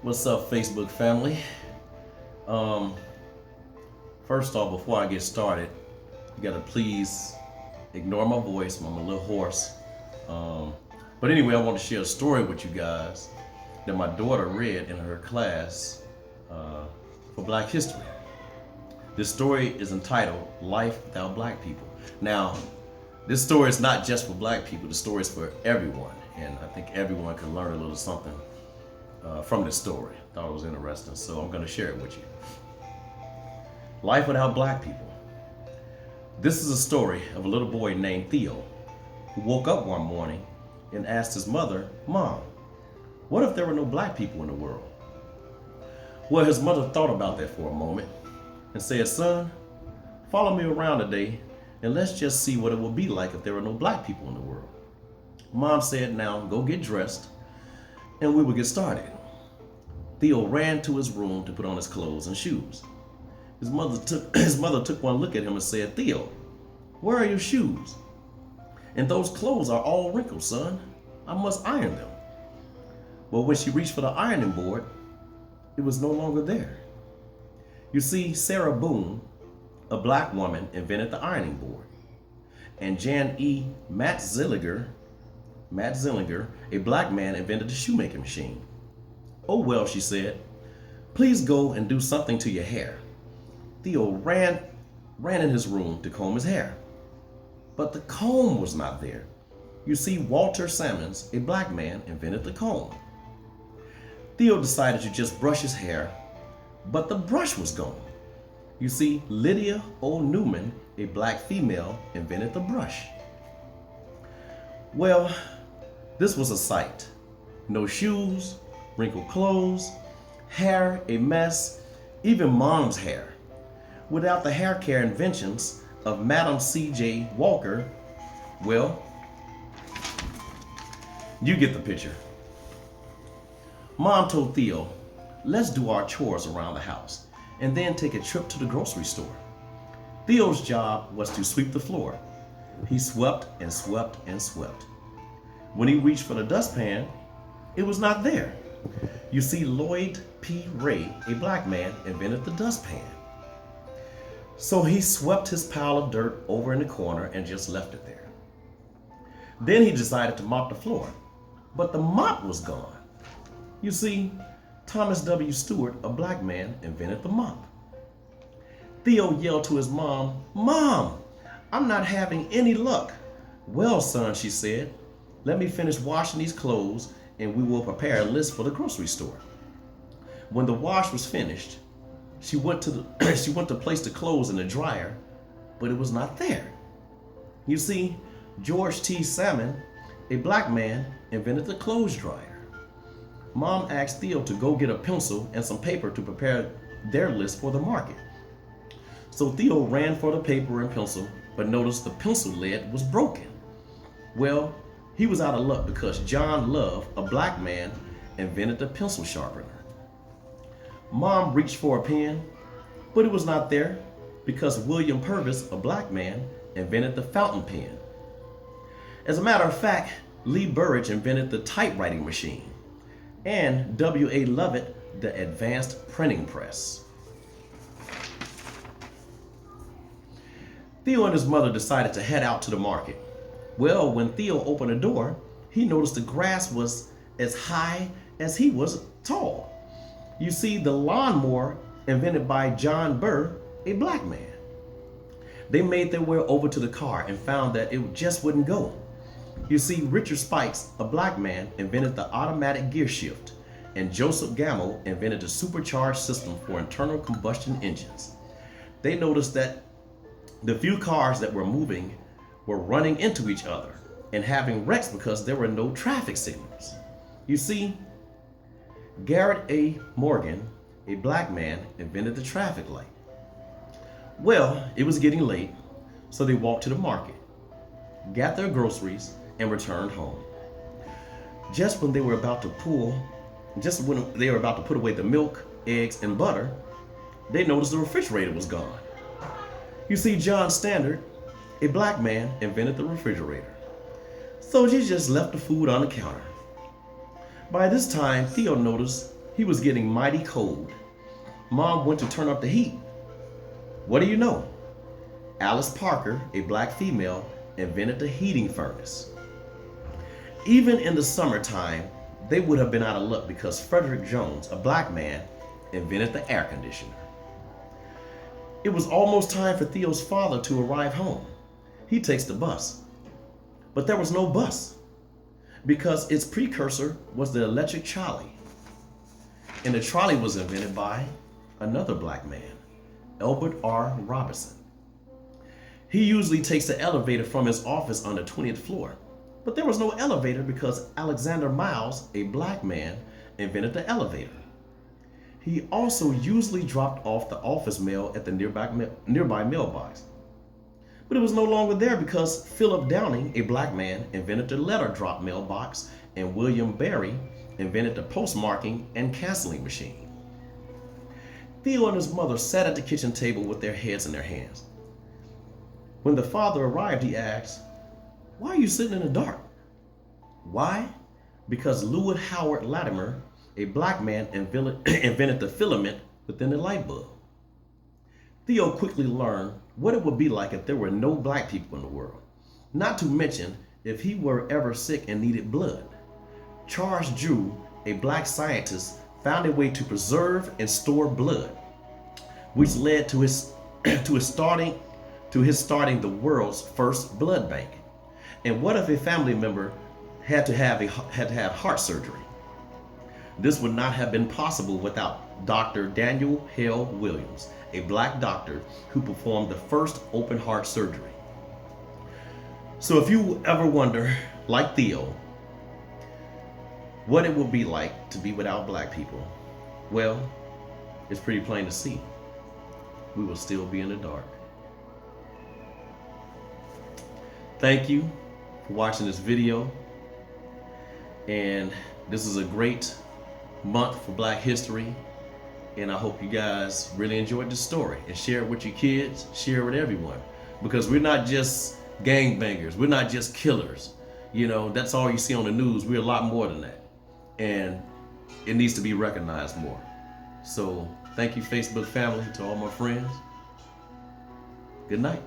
What's up, Facebook family? First off, before I get started, you gotta please ignore my voice. I'm a little hoarse. But anyway, I want to share a story with you guys that my daughter read in her class for Black History. This story is entitled Life Without Black People. Now, this story is not just for Black people, the story is for everyone. And I think everyone can learn a little something from this story. Thought it was interesting, so I'm gonna share it with you. Life Without Black People. This is a story of a little boy named Theo who woke up one morning and asked his mother, "Mom, what if there were no black people in the world?" Well, his mother thought about that for a moment and said, "Son, follow me around today and let's just see what it would be like if there were no black people in the world." Mom said, "Now go get dressed and we will get started." Theo ran to his room to put on his clothes and shoes. His mother took one look at him and said, "Theo, where are your shoes? And those clothes are all wrinkled, son. I must iron them." Well, when she reached for the ironing board, it was no longer there. You see, Sarah Boone, a black woman, invented the ironing board. And Jan E. Matt Zillinger, a black man, invented the shoemaking machine. "Oh well," she said, "please go and do something to your hair." Theo ran in his room to comb his hair. But the comb was not there. You see, Walter Sammons, a black man, invented the comb. Theo decided to just brush his hair, but the brush was gone. You see, Lydia O. Newman, a black female, invented the brush. Well, this was a sight. No shoes, wrinkled clothes, hair a mess, even Mom's hair. Without the hair care inventions of Madam C.J. Walker, well, you get the picture. Mom told Theo, "Let's do our chores around the house and then take a trip to the grocery store." Theo's job was to sweep the floor. He swept and swept and swept. When he reached for the dustpan, it was not there. You see, Lloyd P. Ray, a black man, invented the dustpan. So he swept his pile of dirt over in the corner and just left it there. Then he decided to mop the floor, but the mop was gone. You see, Thomas W. Stewart, a black man, invented the mop. Theo yelled to his mom, "Mom, I'm not having any luck." "Well, son," she said, "let me finish washing these clothes and we will prepare a list for the grocery store." When the wash was finished, she went to place the clothes in the dryer, but it was not there. You see, George T. Salmon, a black man, invented the clothes dryer. Mom asked Theo to go get a pencil and some paper to prepare their list for the market. So Theo ran for the paper and pencil, but noticed the pencil lead was broken. Well, he was out of luck because John Love, a black man, invented the pencil sharpener. Mom reached for a pen, but it was not there because William Purvis, a black man, invented the fountain pen. As a matter of fact, Lee Burridge invented the typewriting machine, and W.A. Lovett, the advanced printing press. Theo and his mother decided to head out to the market. Well, when Theo opened the door, he noticed the grass was as high as he was tall. You see, the lawnmower invented by John Burr, a black man. They made their way over to the car and found that it just wouldn't go. You see, Richard Spikes, a black man, invented the automatic gear shift, and Joseph Gammel invented the supercharged system for internal combustion engines. They noticed that the few cars that were moving were running into each other and having wrecks because there were no traffic signals. You see, Garrett A. Morgan, a black man, invented the traffic light. Well, it was getting late, so they walked to the market, got their groceries, and returned home. Just when they were about to put away the milk, eggs, and butter, they noticed the refrigerator was gone. You see, John Standard, a black man, invented the refrigerator. So she just left the food on the counter. By this time, Theo noticed He was getting mighty cold. Mom went to turn up the heat. What do you know? Alice Parker, a black female, invented the heating furnace. Even in the summertime, they would have been out of luck because Frederick Jones, a black man, invented the air conditioner. It was almost time for Theo's father to arrive home. He takes the bus. But there was no bus because its precursor was the electric trolley. And the trolley was invented by another black man, Albert R. Robinson. He usually takes the elevator from his office on the 20th floor. But there was no elevator because Alexander Miles, a black man, invented the elevator. He also usually dropped off the office mail at the nearby mailbox. But it was no longer there because Philip Downing, a black man, invented the letter drop mailbox, and William Barry invented the postmarking and canceling machine. Theo and his mother sat at the kitchen table with their heads in their hands. When the father arrived, he asked, "Why are you sitting in the dark?" Why? Because Lewis Howard Latimer, a black man, invented the filament within the light bulb. Theo quickly learned what it would be like if there were no black people in the world, not to mention if he were ever sick and needed blood. Charles Drew, a black scientist, found a way to preserve and store blood, which led to his starting the world's first blood bank. And what if a family member had to have heart surgery? This would not have been possible without Dr. Daniel Hale Williams, a black doctor who performed the first open heart surgery. So if you ever wonder, like Theo, what it would be like to be without black people, well, it's pretty plain to see. We will still be in the dark. Thank you for watching this video. And this is a great month for Black History. And I hope you guys really enjoyed the story and share it with your kids, share it with everyone. Because we're not just gangbangers, we're not just killers. You know, that's all you see on the news. We're a lot more than that. And it needs to be recognized more. So thank you, Facebook family, to all my friends. Good night.